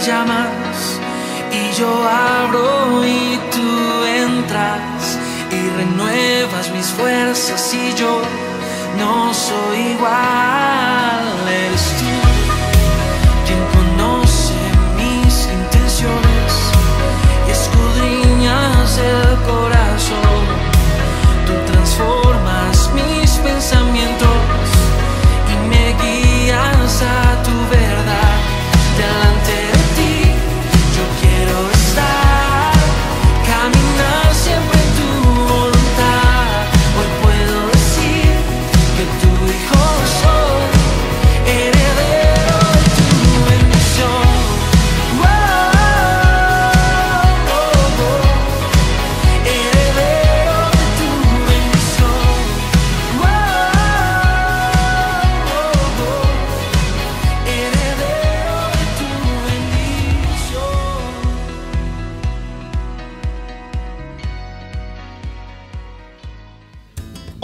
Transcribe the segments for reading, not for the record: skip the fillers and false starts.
llamas y yo abro y tú entras y renuevas mis fuerzas y yo no soy igual. Eres tú quien conoce mis intenciones y escudriñas el corazón. Tú transformas mis pensamientos y me guías a tu verdad. Delante de ti yo quiero estar, caminar siempre en tu voluntad. Hoy puedo decir que tu hijo soy, heredero de tu bendición. Oh, oh, oh, heredero de tu bendición. Oh, oh, oh, heredero de tu bendición.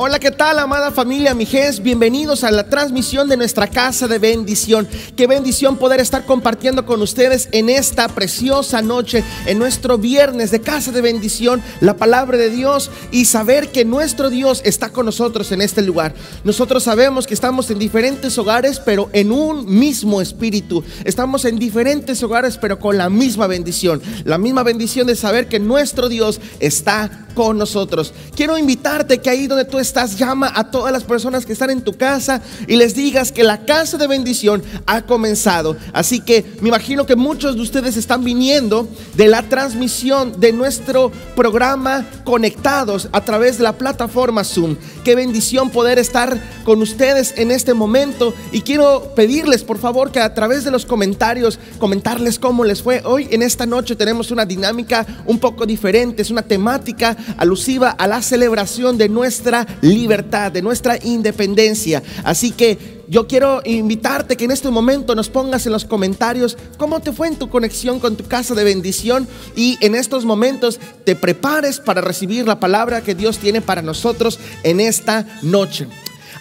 Hola, ¿qué tal, amada familia Mijés? Bienvenidos a la transmisión de nuestra casa de bendición. Qué bendición poder estar compartiendo con ustedes en esta preciosa noche, en nuestro viernes de casa de bendición, la palabra de Dios, y saber que nuestro Dios está con nosotros en este lugar. Nosotros sabemos que estamos en diferentes hogares, pero en un mismo espíritu. Estamos en diferentes hogares, pero con la misma bendición de saber que nuestro Dios está con nosotros. Quiero invitarte que ahí donde tú estás, llama a todas las personas que están en tu casa y les digas que la casa de bendición ha comenzado. Así que me imagino que muchos de ustedes están viniendo de la transmisión de nuestro programa conectados a través de la plataforma Zoom. Qué bendición poder estar con ustedes en este momento, y quiero pedirles por favor que a través de los comentarios comentarles cómo les fue. Hoy en esta noche tenemos una dinámica un poco diferente, es una temática alusiva a la celebración de nuestra libertad, de nuestra independencia. Así que yo quiero invitarte que en este momento nos pongas en los comentarios cómo te fue en tu conexión con tu casa de bendición, y en estos momentos te prepares para recibir la palabra que Dios tiene para nosotros en esta noche.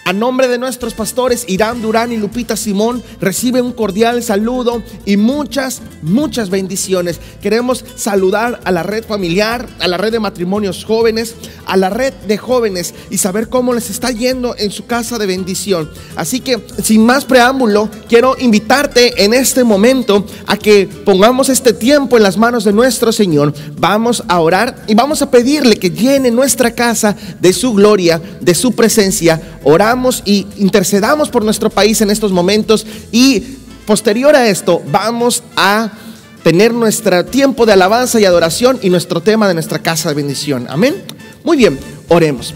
A nombre de nuestros pastores Irán Durán y Lupita Simón, recibe un cordial saludo y muchas bendiciones. Queremos saludar a la red familiar, a la red de matrimonios jóvenes, a la red de jóvenes, y saber cómo les está yendo en su casa de bendición. Así que sin más preámbulo, quiero invitarte en este momento a que pongamos este tiempo en las manos de nuestro Señor. Vamos a orar y vamos a pedirle que llene nuestra casa de su gloria, de su presencia. Oramos y intercedamos por nuestro país en estos momentos, y posterior a esto vamos a tener nuestro tiempo de alabanza y adoración y nuestro tema de nuestra casa de bendición. Amén. Muy bien, oremos.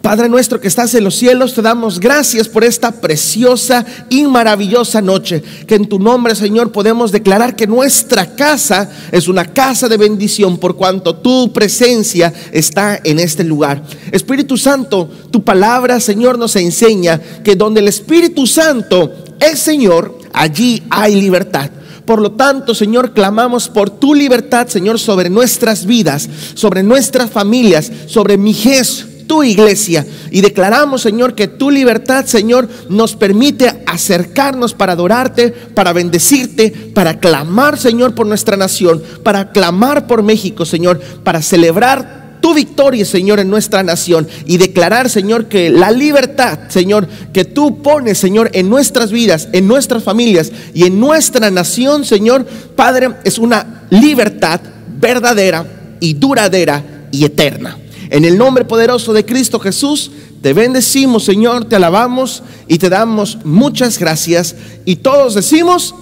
Padre nuestro que estás en los cielos, te damos gracias por esta preciosa y maravillosa noche, que en tu nombre, Señor, podemos declarar que nuestra casa es una casa de bendición, por cuanto tu presencia está en este lugar. Espíritu Santo, tu palabra, Señor, nos enseña que donde el Espíritu Santo es Señor, allí hay libertad. Por lo tanto, Señor, clamamos por tu libertad, Señor, sobre nuestras vidas, sobre nuestras familias, sobre Mijés, tu iglesia, y declaramos, Señor, que tu libertad, Señor, nos permite acercarnos para adorarte, para bendecirte, para clamar, Señor, por nuestra nación, para clamar por México, Señor, para celebrar tu victoria, Señor, en nuestra nación, y declarar, Señor, que la libertad, Señor, que tú pones, Señor, en nuestras vidas, en nuestras familias y en nuestra nación, Señor, Padre, es una libertad verdadera y duradera y eterna. En el nombre poderoso de Cristo Jesús, te bendecimos, Señor, te alabamos y te damos muchas gracias. Y todos decimos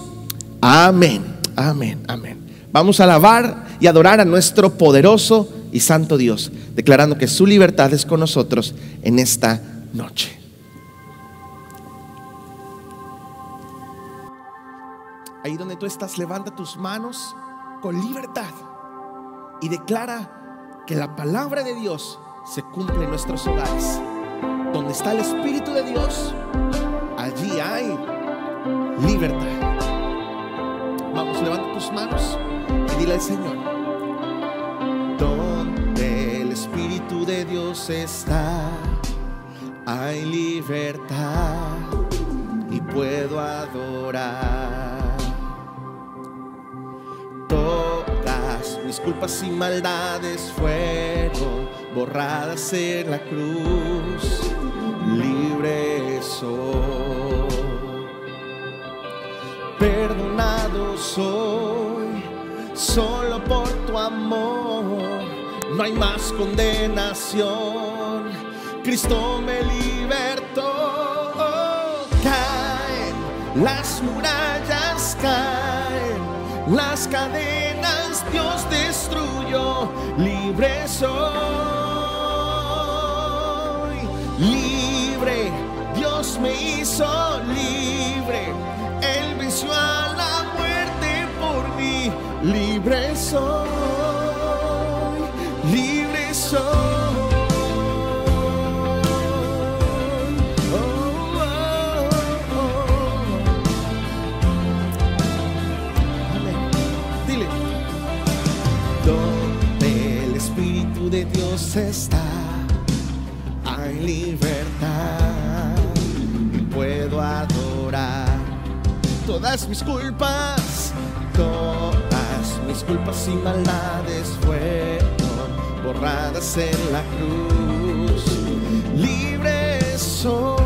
amén, amén, amén. Vamos a alabar y adorar a nuestro poderoso y santo Dios, declarando que su libertad es con nosotros en esta noche. Ahí donde tú estás, levanta tus manos con libertad y declara que la palabra de Dios se cumple en nuestros hogares. Donde está el Espíritu de Dios, allí hay libertad. Vamos, levanta tus manos y dile al Señor: donde el Espíritu de Dios está, hay libertad y puedo adorar. mis culpas y maldades fueron borradas en la cruz. Libre soy, perdonado soy, solo por tu amor. No hay más condenación, Cristo me libertó. Caen las murallas, caen las cadenas, Dios destruyó. Libre soy, libre, Dios me hizo libre. Él venció a la muerte por mí. Libre soy, libre soy. Oh, oh, oh, oh. Amén. Dile. Donde el Espíritu de Dios está, hay libertad y puedo adorar. Todas mis culpas y maldades fueron borradas en la cruz. Libre soy,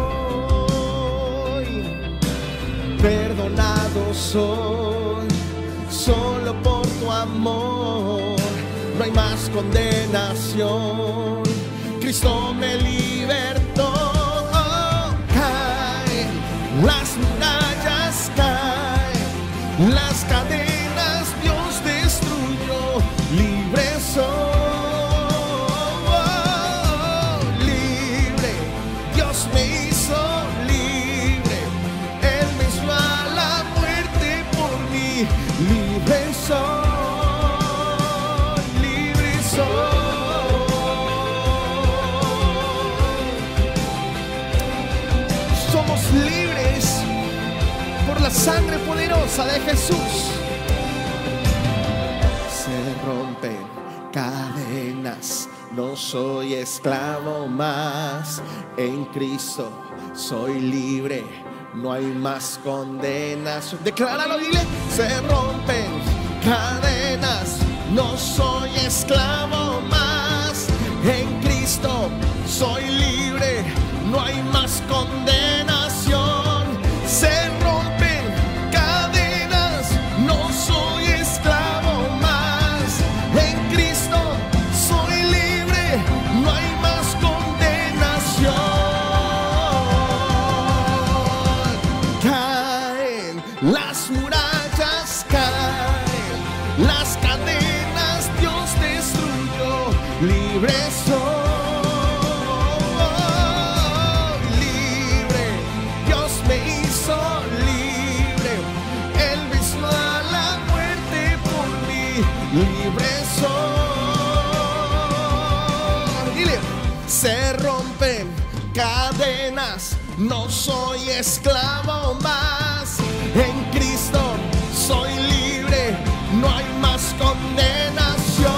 perdonado soy, solo por tu amor. No hay más condenación, Cristo me libertó. Caen las murallas, caen las cadenas, Dios destruyó. Libre soy, libre, Dios me hizo libre. Él venció a la muerte por mí. Libre soy, libre soy. Somos libres por la sangre poderosa de Jesús. Se rompen cadenas, no soy esclavo más. En Cristo soy libre, no hay más condenación. Decláralo, dile. Se rompen cadenas, no soy esclavo más. En Cristo soy libre, no hay más condenación. Se rompen cadenas, no soy esclavo más. En Cristo soy libre, no hay más condenación. Caen las murallas, caen las cadenas, Dios destruyó. Libre soy. Libre soy. Dile. Se rompen cadenas, no soy esclavo más. En Cristo soy libre, no hay más condenación.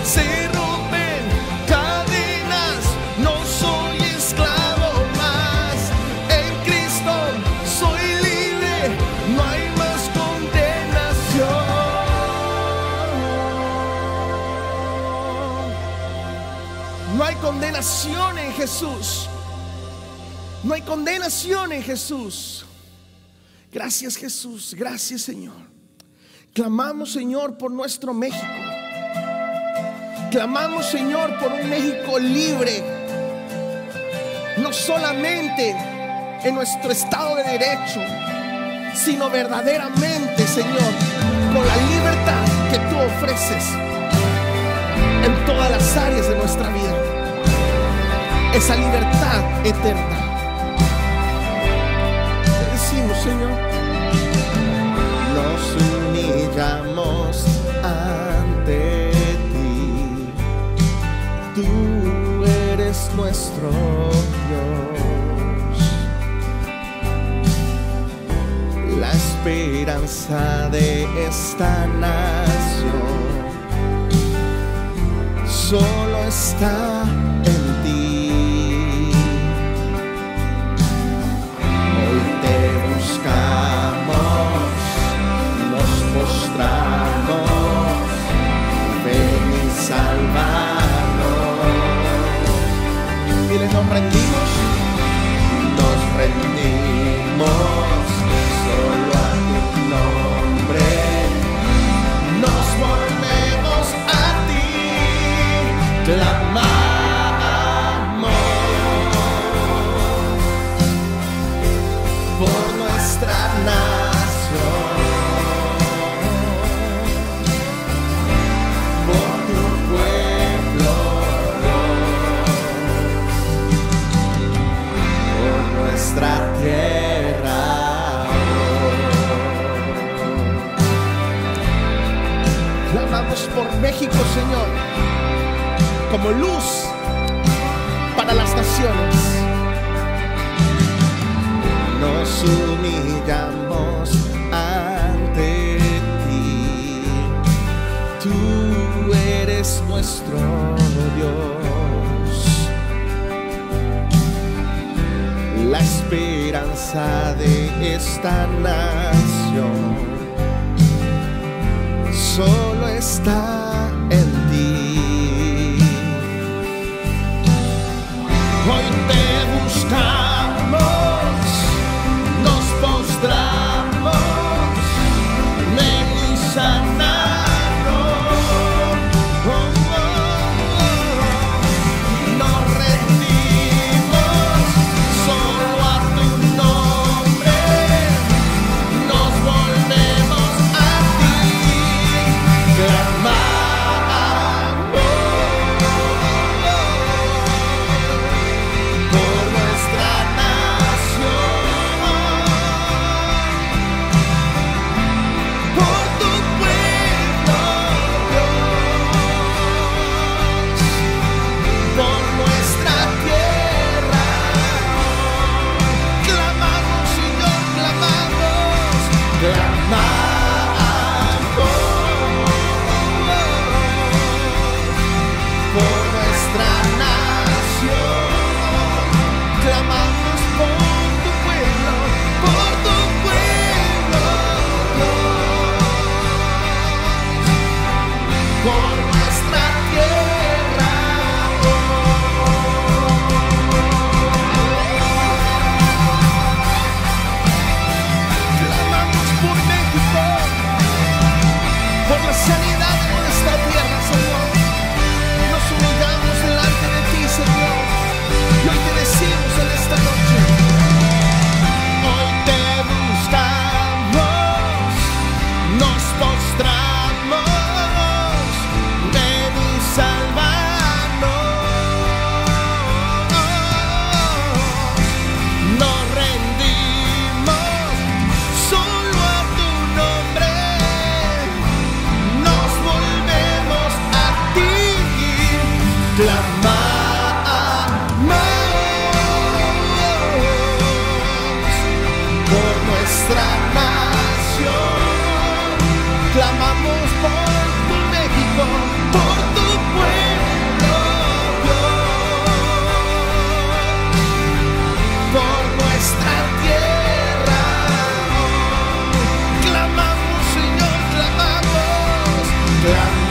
Se rompen cadenas, no soy esclavo más. En Cristo soy libre, no hay más condenación. No hay condenación en Jesús. No hay condenación en Jesús. Gracias, Jesús. Gracias, Señor. Clamamos, Señor, por nuestro México. Clamamos, Señor, por un México libre. No solamente en nuestro Estado de Derecho, sino verdaderamente, Señor, con la libertad que tú ofreces en todas las áreas de nuestra vida. Esa libertad eterna. Te decimos, Señor, nos humillamos ante ti. Tú eres nuestro Dios, la esperanza de esta nación. Solo está en ti. Hoy te buscamos, nos postramos Clamamos por México, Señor, como luz para las naciones. Nos humillamos ante ti. Tú eres nuestro Dios, la esperanza de esta nación. Solo está en ti. Hoy te buscamos, nos postramos, ven y sánanos. Nos rendimos solo a tu nombre, nos volvemos a ti, clamamos por nuestra nación, por tu pueblo, Dios, por nuestra tierra. Clamamos, Señor, clamamos, clamamos. Por nuestra nación, clamamos por tu pueblo, Dios, por nuestra tierra. Clamamos por México, por la sanidad de nuestra tierra, Señor. Nos humillamos delante de ti, Señor, y hoy te decimos en esta noche: hoy te buscamos, nos postramos, ven y sálvanos. Nos rendimos solo a tu nombre, nos volvemos a ti, clamamos por nuestra nación, clamamos por tu México, por tu pueblo, Dios, por nuestra tierra. Clamamos, Señor, clamamos, clamamos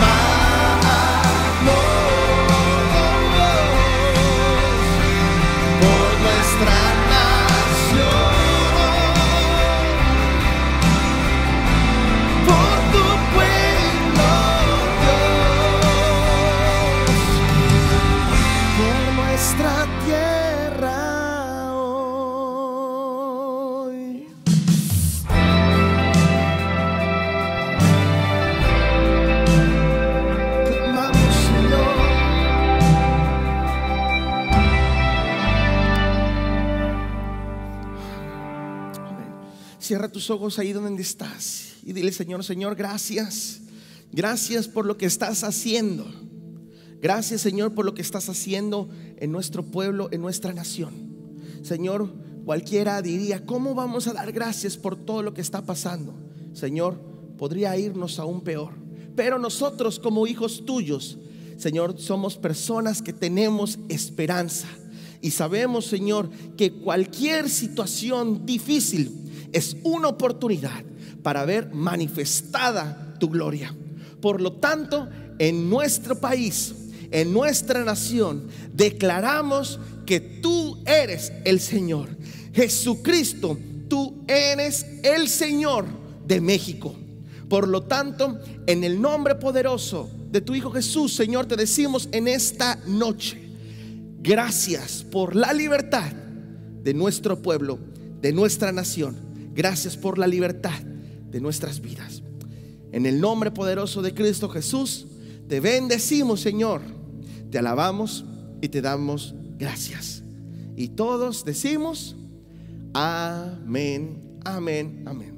por nuestra nación, por tu pueblo, Dios, por nuestra tierra hoy. Clamamos, Señor. Amén. Cierra tus ojos ahí donde estás y dile: Señor, Señor, gracias. Gracias por lo que estás haciendo. Gracias, Señor, por lo que estás haciendo en nuestro pueblo, en nuestra nación. Señor, cualquiera diría: ¿cómo vamos a dar gracias por todo lo que está pasando? Señor, podría irnos aún peor. Pero nosotros, como hijos tuyos, Señor, somos personas que tenemos esperanza. Y sabemos, Señor, que cualquier situación difícil es una oportunidad para ver manifestada tu gloria. Por lo tanto, en nuestro país, en nuestra nación, declaramos que tú eres el Señor. Jesucristo, tú eres el Señor de México. Por lo tanto, en el nombre poderoso de tu Hijo Jesús, Señor, te decimos en esta noche: gracias por la libertad de nuestro pueblo, de nuestra nación. Gracias por la libertad de nuestras vidas. En el nombre poderoso de Cristo Jesús, te bendecimos, Señor. Te alabamos y te damos gracias. Y todos decimos amén, amén, amén.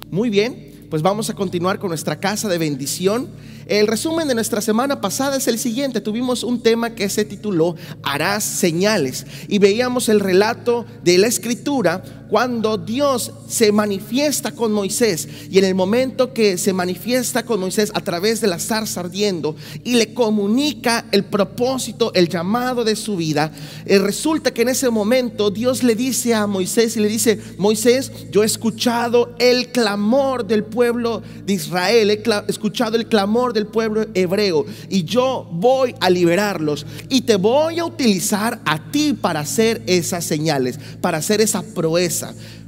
Muy bien, pues vamos a continuar con nuestra casa de bendición. El resumen de nuestra semana pasada es el siguiente. Tuvimos un tema que se tituló Harás señales, y veíamos el relato de la escritura cuando Dios se manifiesta con Moisés, y en el momento que se manifiesta con Moisés a través de la zarza ardiendo y le comunica el propósito, el llamado de su vida, resulta que en ese momento Dios le dice a Moisés, y le dice: Moisés, yo he escuchado el clamor del pueblo de Israel, he escuchado el clamor del pueblo hebreo, y yo voy a liberarlos y te voy a utilizar a ti para hacer esas señales, para hacer esa proeza.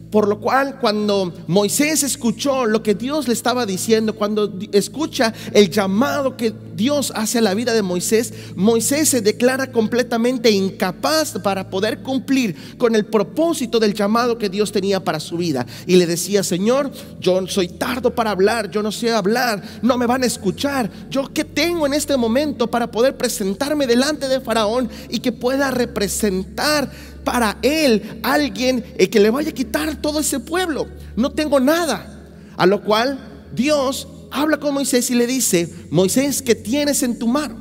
Por lo cual, cuando Moisés escuchó lo que Dios le estaba diciendo, cuando escucha el llamado que Dios hace a la vida de Moisés, Moisés se declara completamente incapaz para poder cumplir con el propósito del llamado que Dios tenía para su vida. Y le decía: Señor, yo soy tardo para hablar, yo no sé hablar, no me van a escuchar. ¿Yo qué tengo en este momento para poder presentarme delante de Faraón y que pueda representar para él alguien que le vaya a quitar todo ese pueblo? No tengo nada. A lo cual Dios habla con Moisés y le dice: Moisés, ¿qué tienes en tu mano?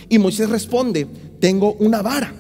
Y Moisés responde: tengo una vara.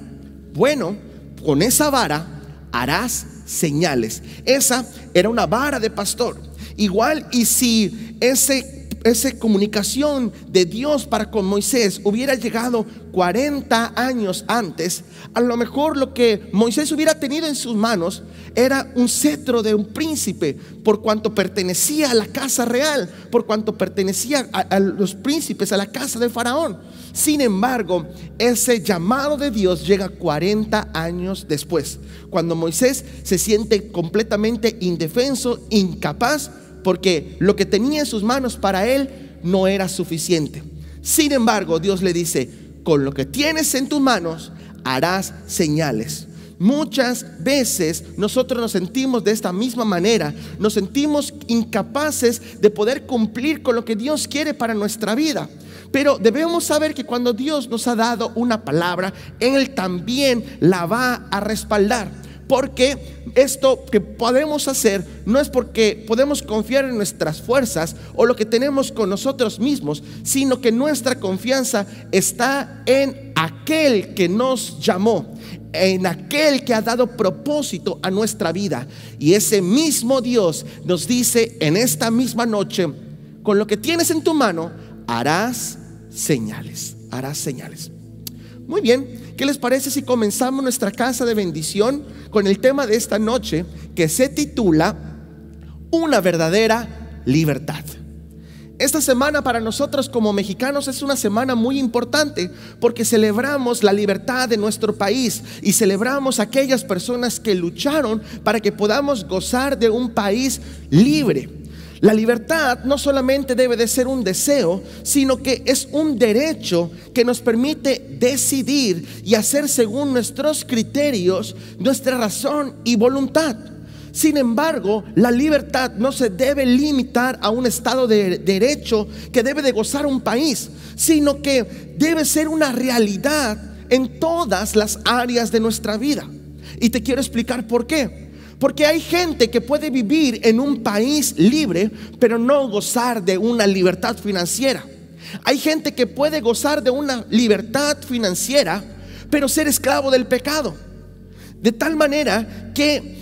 Bueno, con esa vara harás señales. Esa era una vara de pastor. Igual, y si esa comunicación de Dios para con Moisés hubiera llegado 40 años antes, a lo mejor lo que Moisés hubiera tenido en sus manos era un cetro de un príncipe, por cuanto pertenecía a la casa real, por cuanto pertenecía a los príncipes, a la casa de Faraón. Sin embargo, ese llamado de Dios llega 40 años después, cuando Moisés se siente completamente indefenso, incapaz, porque lo que tenía en sus manos para él no era suficiente. Sin embargo, Dios le dice: con lo que tienes en tus manos harás señales. Muchas veces nosotros nos sentimos de esta misma manera, nos sentimos incapaces de poder cumplir con lo que Dios quiere para nuestra vida. Pero debemos saber que cuando Dios nos ha dado una palabra, Él también la va a respaldar. Porque esto que podemos hacer no es porque podemos confiar en nuestras fuerzas o lo que tenemos con nosotros mismos, sino que nuestra confianza está en aquel que nos llamó, en aquel que ha dado propósito a nuestra vida. Y ese mismo Dios nos dice en esta misma noche: con lo que tienes en tu mano harás señales, harás señales. Muy bien, ¿qué les parece si comenzamos nuestra casa de bendición con el tema de esta noche, que se titula Una verdadera libertad? Esta semana para nosotros como mexicanos es una semana muy importante, porque celebramos la libertad de nuestro país y celebramos a aquellas personas que lucharon para que podamos gozar de un país libre. La libertad no solamente debe de ser un deseo, sino que es un derecho que nos permite decidir y hacer según nuestros criterios, nuestra razón y voluntad. Sin embargo, la libertad no se debe limitar a un estado de derecho que debe de gozar un país, sino que debe ser una realidad en todas las áreas de nuestra vida. Y te quiero explicar por qué. Porque hay gente que puede vivir en un país libre, pero no gozar de una libertad financiera. Hay gente que puede gozar de una libertad financiera, pero ser esclavo del pecado. De tal manera que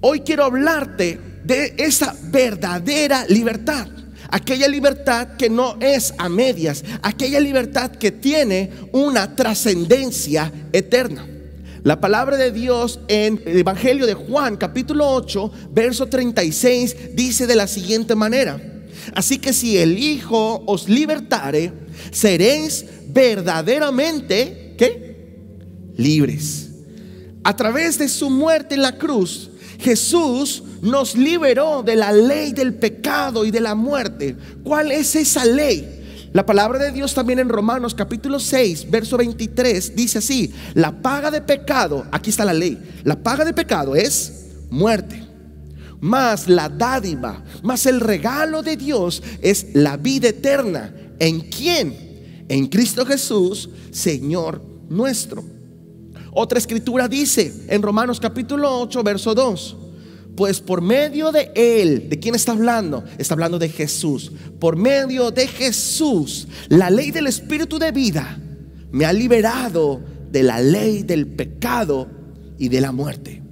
hoy quiero hablarte de esa verdadera libertad. Aquella libertad que no es a medias, aquella libertad que tiene una trascendencia eterna. La palabra de Dios en el Evangelio de Juan, capítulo 8, verso 36, dice de la siguiente manera: así que si el Hijo os libertare, seréis verdaderamente, ¿qué? Libres. A través de su muerte en la cruz, Jesús nos liberó de la ley del pecado y de la muerte. ¿Cuál es esa ley? La palabra de Dios también en Romanos capítulo 6, verso 23 dice así: la paga de pecado, aquí está la ley, la paga de pecado es muerte, mas la dádiva, mas el regalo de Dios es la vida eterna. ¿En quién? En Cristo Jesús, Señor nuestro. Otra escritura dice en Romanos capítulo 8, verso 2: Pues por medio de Él, ¿de quién está hablando? Está hablando de Jesús. Por medio de Jesús, la ley del Espíritu de vida me ha liberado de la ley del pecado y de la muerte.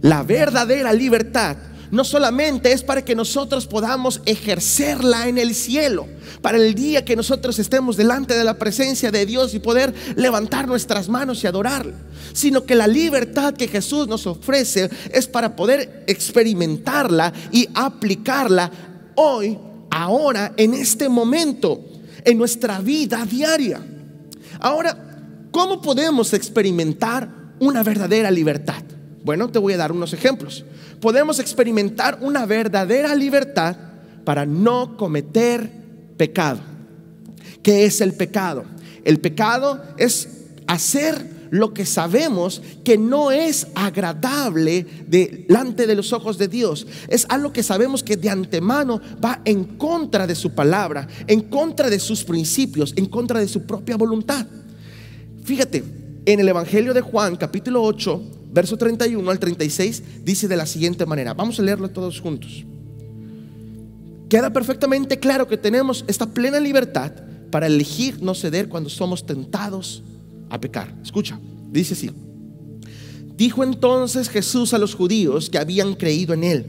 La verdadera libertad no solamente es para que nosotros podamos ejercerla en el cielo, para el día que nosotros estemos delante de la presencia de Dios y poder levantar nuestras manos y adorarle, sino que la libertad que Jesús nos ofrece es para poder experimentarla y aplicarla hoy, ahora, en este momento, en nuestra vida diaria. Ahora, ¿cómo podemos experimentar una verdadera libertad? Bueno, te voy a dar unos ejemplos. Podemos experimentar una verdadera libertad para no cometer pecado. ¿Qué es el pecado? El pecado es hacer lo que sabemos que no es agradable delante de los ojos de Dios. Es algo que sabemos que de antemano va en contra de su palabra, en contra de sus principios, en contra de su propia voluntad. Fíjate, en el Evangelio de Juan, capítulo 8, verso 31 al 36, dice de la siguiente manera. Vamos a leerlo todos juntos. Queda perfectamente claro que tenemos esta plena libertad para elegir no ceder cuando somos tentados a pecar. Escucha, dice así: dijo entonces Jesús a los judíos que habían creído en Él: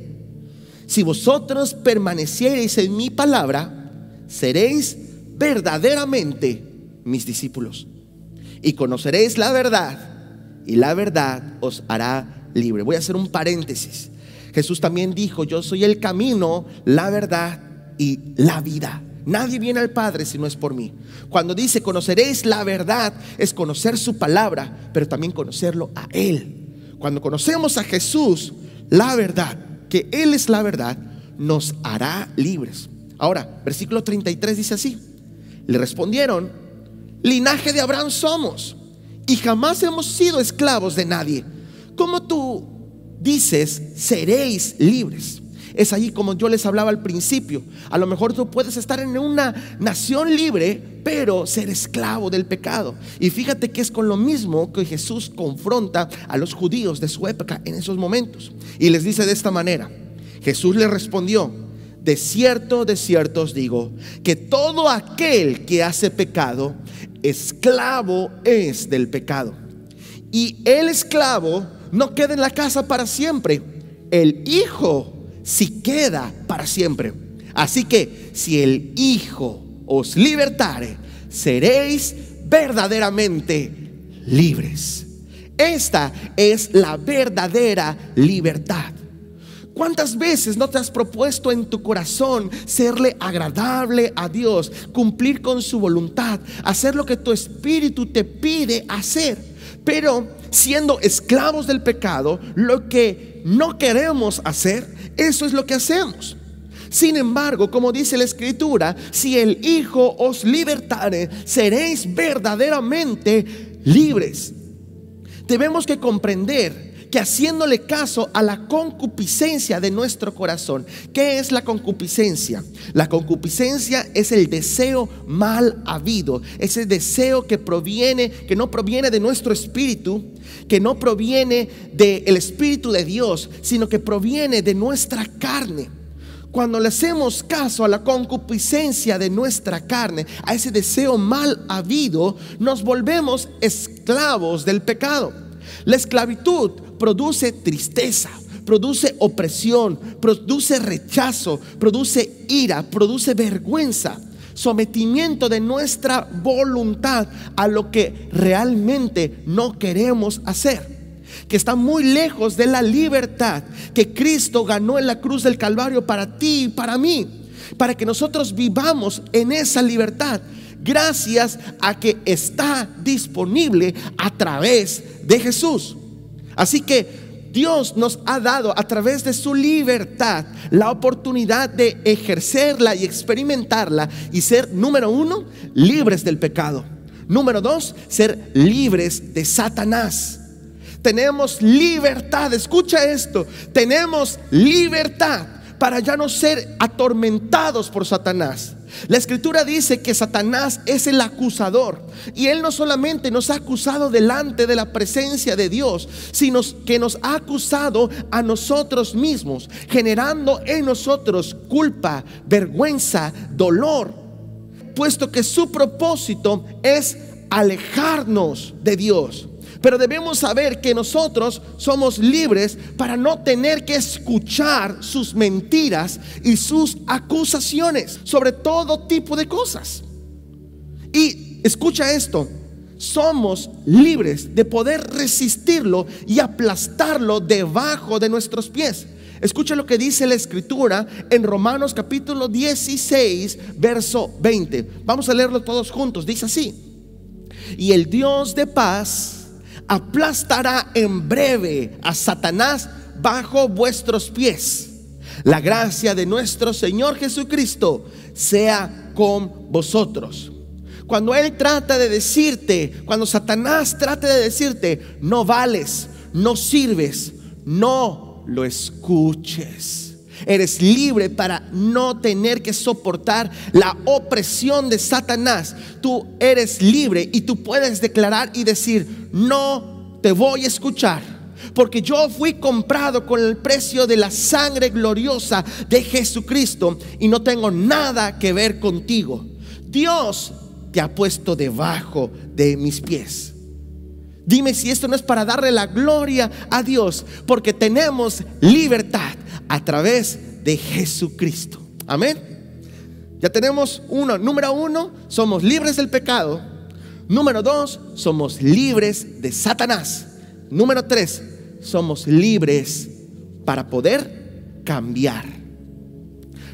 si vosotros permaneciereis en mi palabra, seréis verdaderamente mis discípulos, y conoceréis la verdad, y la verdad os hará libre. Voy a hacer un paréntesis. Jesús también dijo: yo soy el camino, la verdad y la vida. Nadie viene al Padre si no es por mí. Cuando dice conoceréis la verdad, es conocer su palabra, pero también conocerlo a Él. Cuando conocemos a Jesús, la verdad, que Él es la verdad, nos hará libres. Ahora, versículo 33 dice así: le respondieron: linaje de Abraham somos, y jamás hemos sido esclavos de nadie. ¿Cómo tú dices seréis libres? Es ahí como yo les hablaba al principio. A lo mejor tú puedes estar en una nación libre, pero ser esclavo del pecado. Y fíjate que es con lo mismo que Jesús confronta a los judíos de su época en esos momentos. Y les dice de esta manera: Jesús les respondió: de cierto os digo, que todo aquel que hace pecado, esclavo es del pecado. Y el esclavo no queda en la casa para siempre, el hijo sí queda para siempre. Así que si el Hijo os libertare, seréis verdaderamente libres. Esta es la verdadera libertad. ¿Cuántas veces no te has propuesto en tu corazón serle agradable a Dios, cumplir con su voluntad, hacer lo que tu espíritu te pide hacer? Pero siendo esclavos del pecado, lo que no queremos hacer, eso es lo que hacemos. Sin embargo, como dice la Escritura, si el Hijo os libertare, seréis verdaderamente libres. Debemos que comprender que haciéndole caso a la concupiscencia de nuestro corazón. ¿Qué es la concupiscencia? La concupiscencia es el deseo mal habido, ese deseo que no proviene de nuestro espíritu, que no proviene del Espíritu de Dios, sino que proviene de nuestra carne. Cuando le hacemos caso a la concupiscencia de nuestra carne, a ese deseo mal habido, nos volvemos esclavos del pecado. La esclavitud produce tristeza, produce opresión, produce rechazo, produce ira, produce vergüenza, sometimiento de nuestra voluntad a lo que realmente no queremos hacer, que está muy lejos de la libertad que Cristo ganó en la cruz del Calvario para ti y para mí, para que nosotros vivamos en esa libertad, gracias a que está disponible a través de Jesús. Así que Dios nos ha dado a través de su libertad la oportunidad de ejercerla y experimentarla y ser, número 1, libres del pecado. Número 2, ser libres de Satanás. Tenemos libertad, escucha esto, tenemos libertad para ya no ser atormentados por Satanás. La escritura dice que Satanás es el acusador, y él no solamente nos ha acusado delante de la presencia de Dios, sino que nos ha acusado a nosotros mismos, generando en nosotros culpa, vergüenza, dolor, puesto que su propósito es alejarnos de Dios. Pero debemos saber que nosotros somos libres para no tener que escuchar sus mentiras y sus acusaciones sobre todo tipo de cosas. Y escucha esto: somos libres de poder resistirlo y aplastarlo debajo de nuestros pies. Escucha lo que dice la escritura en Romanos capítulo 16, verso 20. Vamos a leerlo todos juntos. Dice así: y el Dios de paz aplastará en breve a Satanás bajo vuestros pies. La gracia de nuestro Señor Jesucristo sea con vosotros. Cuando Él trata de decirte, cuando Satanás trata de decirte, no vales, no sirves, no lo escuches. Eres libre para no tener que soportar la opresión de Satanás. Tú eres libre y tú puedes declarar y decir: no te voy a escuchar, porque yo fui comprado con el precio de la sangre gloriosa de Jesucristo y no tengo nada que ver contigo. Dios te ha puesto debajo de mis pies. Dime si esto no es para darle la gloria a Dios, porque tenemos libertad a través de Jesucristo. Amén. Ya tenemos uno. Número 1, somos libres del pecado. Número 2, somos libres de Satanás. Número 3, somos libres para poder cambiar.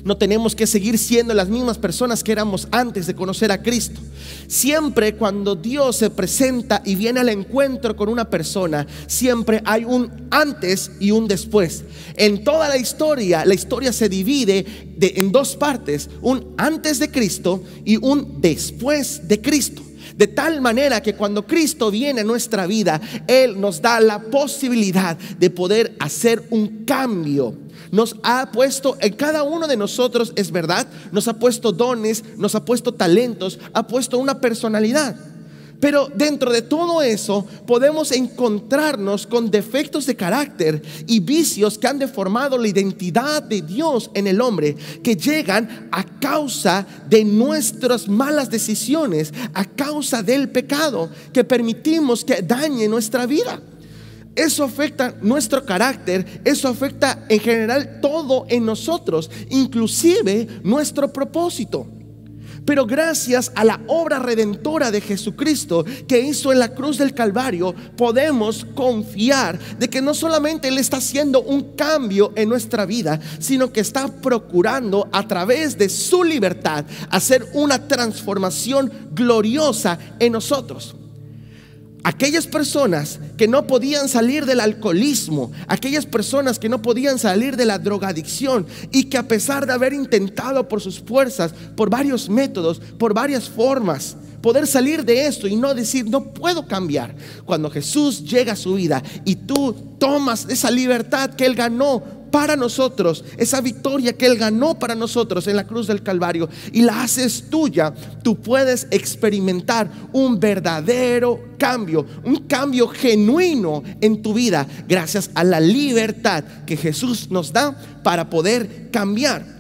No tenemos que seguir siendo las mismas personas que éramos antes de conocer a Cristo. Siempre cuando Dios se presenta y viene al encuentro con una persona, siempre hay un antes y un después. En toda la historia se divide en dos partes: un antes de Cristo y un después de Cristo. De tal manera que cuando Cristo viene a nuestra vida, Él nos da la posibilidad de poder hacer un cambio. Nos ha puesto en cada uno de nosotros, es verdad, nos ha puesto dones, nos ha puesto talentos, ha puesto una personalidad. Pero dentro de todo eso podemos encontrarnos con defectos de carácter y vicios que han deformado la identidad de Dios en el hombre, que llegan a causa de nuestras malas decisiones, a causa del pecado que permitimos que dañe nuestra vida. Eso afecta nuestro carácter, eso afecta en general todo en nosotros, inclusive nuestro propósito. Pero gracias a la obra redentora de Jesucristo que hizo en la cruz del Calvario, podemos confiar de que no solamente Él está haciendo un cambio en nuestra vida, sino que está procurando a través de su libertad hacer una transformación gloriosa en nosotros. Aquellas personas que no podían salir del alcoholismo, aquellas personas que no podían salir de la drogadicción y que a pesar de haber intentado por sus fuerzas, por varios métodos, por varias formas, poder salir de esto y no decir no puedo cambiar, cuando Jesús llega a su vida y tú tomas esa libertad que Él ganó para nosotros, esa victoria que Él ganó para nosotros en la cruz del Calvario, y la haces tuya, tú puedes experimentar un verdadero cambio, un cambio genuino en tu vida, gracias a la libertad que Jesús nos da para poder cambiar.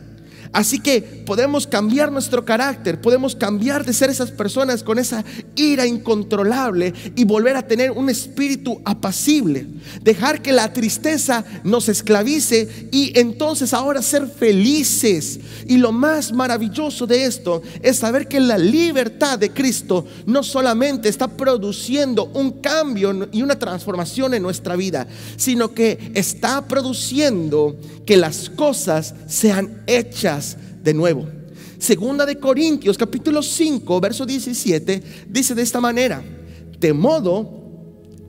Así que podemos cambiar nuestro carácter, podemos cambiar de ser esas personas con esa ira incontrolable y volver a tener un espíritu apacible, dejar que la tristeza nos esclavice y entonces ahora ser felices. Y lo más maravilloso de esto es saber que la libertad de Cristo no solamente está produciendo un cambio y una transformación en nuestra vida, sino que está produciendo que las cosas sean hechas de nuevo. Segunda de Corintios capítulo 5 verso 17 dice de esta manera: de modo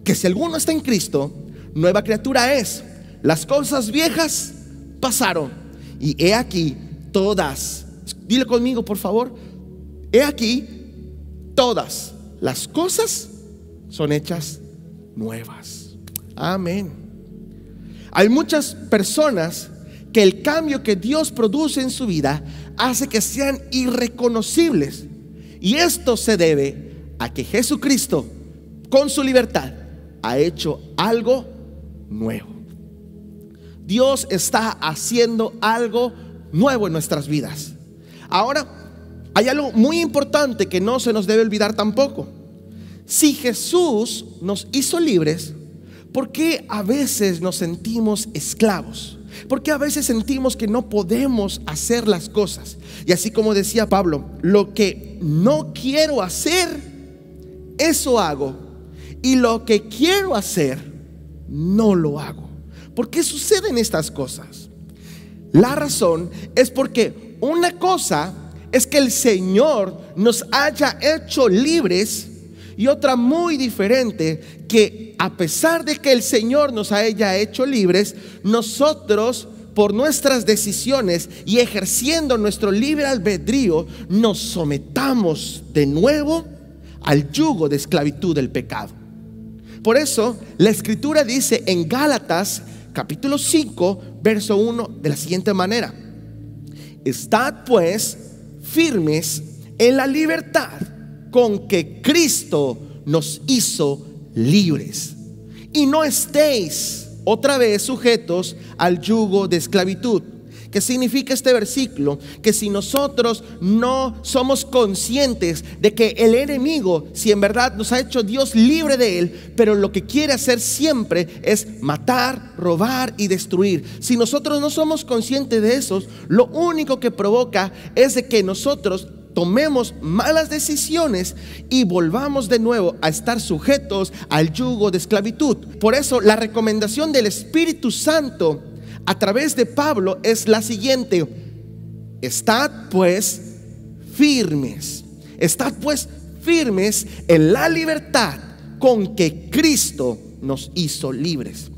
que si alguno está en Cristo, nueva criatura es, las cosas viejas pasaron y he aquí todas, dile conmigo por favor, he aquí todas las cosas son hechas nuevas. Amén. Hay muchas personas que el cambio que Dios produce en su vida hace que sean irreconocibles. Y esto se debe a que Jesucristo, con su libertad, ha hecho algo nuevo. Dios está haciendo algo nuevo en nuestras vidas. Ahora, hay algo muy importante que no se nos debe olvidar tampoco. Si Jesús nos hizo libres, ¿por qué a veces nos sentimos esclavos? ¿Por qué a veces sentimos que no podemos hacer las cosas? Y así como decía Pablo, lo que no quiero hacer, eso hago. Y lo que quiero hacer, no lo hago. ¿Por qué suceden estas cosas? La razón es porque una cosa es que el Señor nos haya hecho libres, y otra muy diferente, que a pesar de que el Señor nos haya hecho libres, nosotros por nuestras decisiones y ejerciendo nuestro libre albedrío nos sometamos de nuevo al yugo de esclavitud del pecado. Por eso la Escritura dice en Gálatas capítulo 5 verso 1 de la siguiente manera: estad pues firmes en la libertad con que Cristo nos hizo libres, y no estéis otra vez sujetos al yugo de esclavitud. ¿Qué significa este versículo? Que si nosotros no somos conscientes de que el enemigo, si en verdad nos ha hecho Dios libre de él, pero lo que quiere hacer siempre es matar, robar y destruir, si nosotros no somos conscientes de eso, lo único que provoca es de que nosotros tomemos malas decisiones y volvamos de nuevo a estar sujetos al yugo de esclavitud. Por eso la recomendación del Espíritu Santo a través de Pablo es la siguiente: estad pues firmes. Estad pues firmes en la libertad con que Cristo nos hizo libres.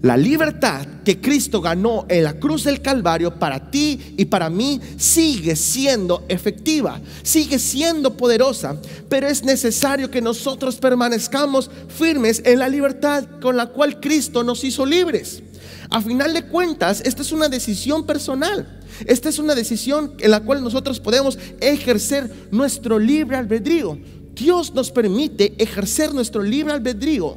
La libertad que Cristo ganó en la cruz del Calvario para ti y para mí sigue siendo efectiva, sigue siendo poderosa, pero es necesario que nosotros permanezcamos firmes en la libertad con la cual Cristo nos hizo libres. A final de cuentas, esta es una decisión personal. Esta es una decisión en la cual nosotros podemos ejercer nuestro libre albedrío. Dios nos permite ejercer nuestro libre albedrío,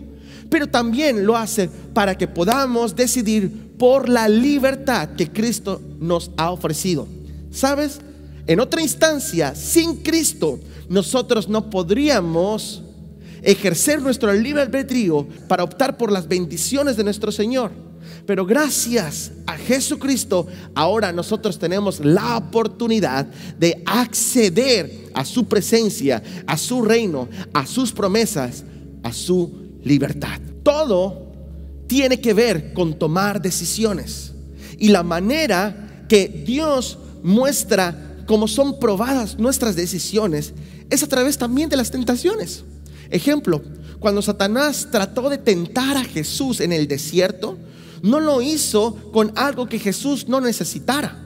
pero también lo hace para que podamos decidir por la libertad que Cristo nos ha ofrecido. ¿Sabes? En otra instancia, sin Cristo, nosotros no podríamos ejercer nuestro libre albedrío para optar por las bendiciones de nuestro Señor. Pero gracias a Jesucristo, ahora nosotros tenemos la oportunidad de acceder a su presencia, a su reino, a sus promesas, a su libertad. Todo tiene que ver con tomar decisiones, y la manera que Dios muestra cómo son probadas nuestras decisiones es a través también de las tentaciones. Ejemplo, cuando Satanás trató de tentar a Jesús en el desierto, no lo hizo con algo que Jesús no necesitara.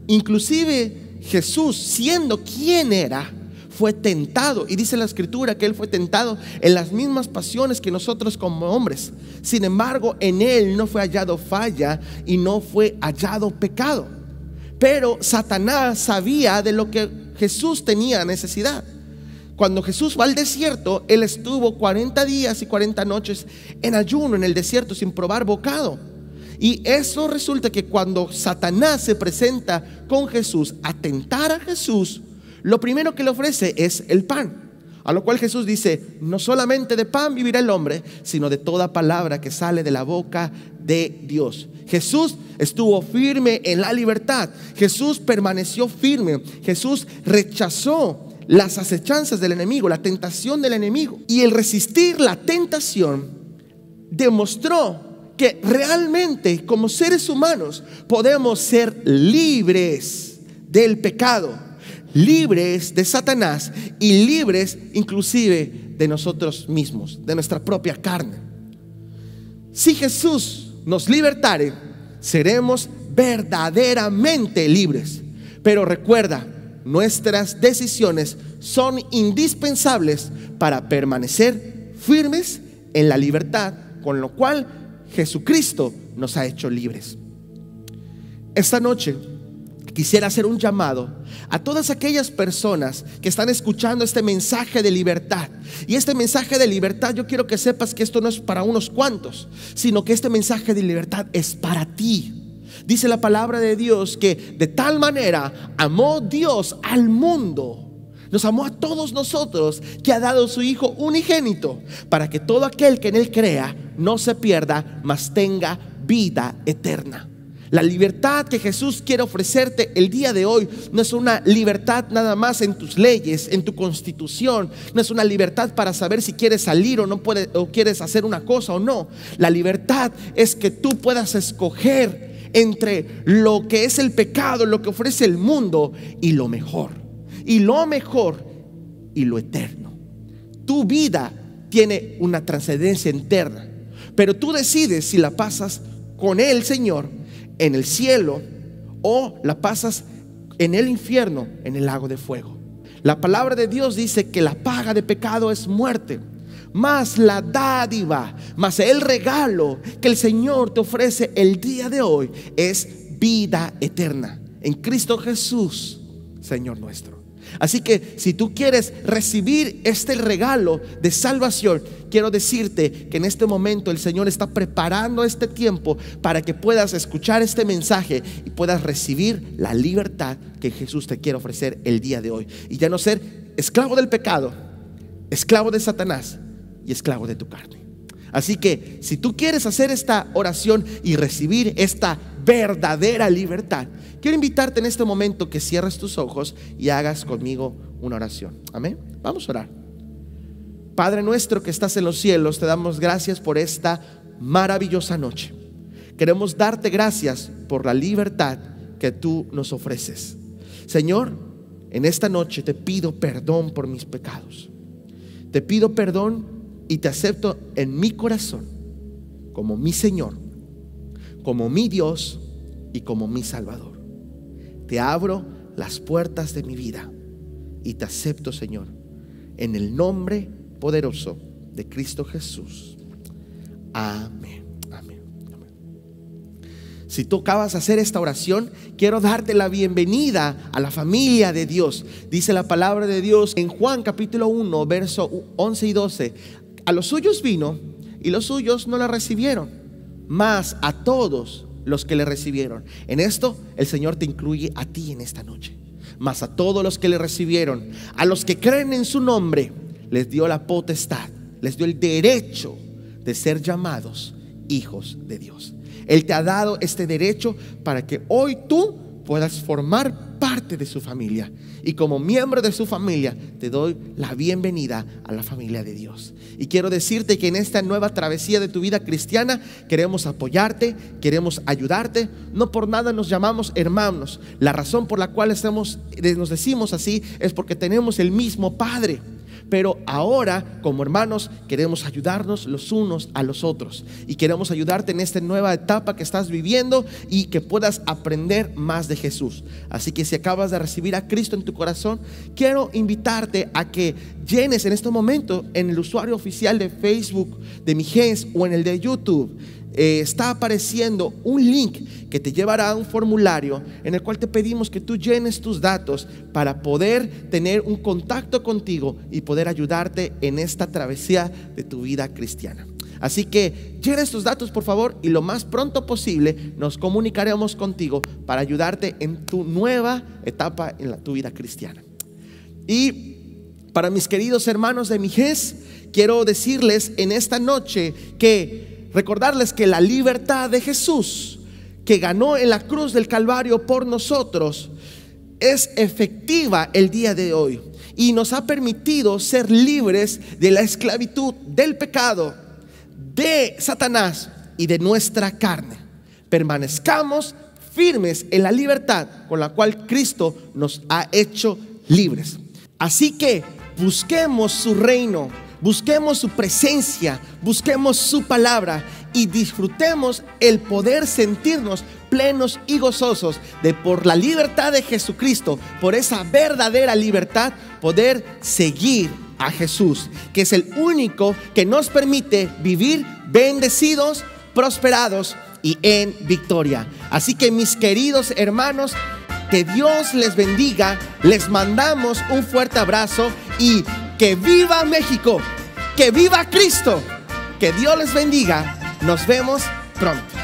Inclusive Jesús, siendo quien era, fue tentado, y dice la Escritura que Él fue tentado en las mismas pasiones que nosotros como hombres. Sin embargo, en Él no fue hallado falla y no fue hallado pecado. Pero Satanás sabía de lo que Jesús tenía necesidad. Cuando Jesús va al desierto, Él estuvo 40 días y 40 noches en ayuno en el desierto sin probar bocado. Y eso resulta que cuando Satanás se presenta con Jesús a tentar a Jesús, lo primero que le ofrece es el pan. A lo cual Jesús dice: no solamente de pan vivirá el hombre, sino de toda palabra que sale de la boca de Dios. Jesús estuvo firme en la libertad. Jesús permaneció firme. Jesús rechazó las acechanzas del enemigo, la tentación del enemigo. Y el resistir la tentación demostró que realmente como seres humanos podemos ser libres del pecado, libres de Satanás y libres inclusive de nosotros mismos, de nuestra propia carne. Si Jesús nos libertare, seremos verdaderamente libres. Pero recuerda, nuestras decisiones son indispensables para permanecer firmes en la libertad con lo cual Jesucristo nos ha hecho libres. esta noche quisiera hacer un llamado a todas aquellas personas que están escuchando este mensaje de libertad. Y este mensaje de libertad, yo quiero que sepas que esto no es para unos cuantos, sino que este mensaje de libertad es para ti. Dice la palabra de Dios que de tal manera amó Dios al mundo, nos amó a todos nosotros, que ha dado su Hijo unigénito, para que todo aquel que en Él crea no se pierda, mas tenga vida eterna. La libertad que Jesús quiere ofrecerte el día de hoy no es una libertad nada más en tus leyes, en tu constitución. No es una libertad para saber si quieres salir o no puedes, o quieres hacer una cosa o no. La libertad es que tú puedas escoger entre lo que es el pecado, lo que ofrece el mundo, y lo mejor. Y lo mejor y lo eterno. Tu vida tiene una trascendencia eterna, pero tú decides si la pasas con el Señor en el cielo o la pasas en el infierno, en el lago de fuego. La palabra de Dios dice que la paga de pecado es muerte, mas la dádiva, mas el regalo que el Señor te ofrece el día de hoy es vida eterna en Cristo Jesús, Señor nuestro. Así que si tú quieres recibir este regalo de salvación, quiero decirte que en este momento el Señor está preparando este tiempo para que puedas escuchar este mensaje y puedas recibir la libertad que Jesús te quiere ofrecer el día de hoy, y ya no ser esclavo del pecado, esclavo de Satanás y esclavo de tu carne. Así que si tú quieres hacer esta oración y recibir esta verdadera libertad, quiero invitarte en este momento que cierres tus ojos y hagas conmigo una oración. Amén. Vamos a orar. Padre nuestro que estás en los cielos, te damos gracias por esta maravillosa noche. Queremos darte gracias por la libertad que tú nos ofreces. Señor, en esta noche te pido perdón por mis pecados. Te pido perdón y te acepto en mi corazón como mi Señor, como mi Dios y como mi Salvador. Te abro las puertas de mi vida y te acepto, Señor, en el nombre poderoso de Cristo Jesús. Amén. Amén. Amén. Si tú acabas de hacer esta oración, quiero darte la bienvenida a la familia de Dios. Dice la palabra de Dios en Juan capítulo 1, verso 11 y 12. A los suyos vino y los suyos no la recibieron, mas a todos los que le recibieron. En esto el Señor te incluye a ti en esta noche. Mas a todos los que le recibieron, a los que creen en su nombre, les dio la potestad, les dio el derecho de ser llamados hijos de Dios. Él te ha dado este derecho para que hoy tú puedas formar parte de su familia. Y como miembro de su familia, te doy la bienvenida a la familia de Dios. Y quiero decirte que en esta nueva travesía de tu vida cristiana queremos apoyarte, queremos ayudarte. No por nada nos llamamos hermanos. La razón por la cual nos decimos así es porque tenemos el mismo Padre. Pero ahora, como hermanos, queremos ayudarnos los unos a los otros. Y queremos ayudarte en esta nueva etapa que estás viviendo y que puedas aprender más de Jesús. Así que si acabas de recibir a Cristo en tu corazón, quiero invitarte a que llenes en este momento en el usuario oficial de Facebook de Mijes o en el de YouTube. Está apareciendo un link que te llevará a un formulario en el cual te pedimos que tú llenes tus datos para poder tener un contacto contigo y poder ayudarte en esta travesía de tu vida cristiana. Así que llenes tus datos, por favor, y lo más pronto posible nos comunicaremos contigo para ayudarte en tu nueva etapa en tu vida cristiana. Y para mis queridos hermanos de Mijes, quiero decirles en esta noche recordarles que la libertad de Jesús, que ganó en la cruz del Calvario por nosotros, es efectiva el día de hoy y nos ha permitido ser libres de la esclavitud del pecado, de Satanás y de nuestra carne. Permanezcamos firmes en la libertad con la cual Cristo nos ha hecho libres. Así que busquemos su reino, busquemos su presencia, busquemos su palabra y disfrutemos el poder sentirnos plenos y gozosos de, por la libertad de Jesucristo, por esa verdadera libertad, poder seguir a Jesús, que es el único que nos permite vivir bendecidos, prosperados y en victoria. Así que mis queridos hermanos, que Dios les bendiga, les mandamos un fuerte abrazo y que viva México, que viva Cristo, que Dios les bendiga, nos vemos pronto.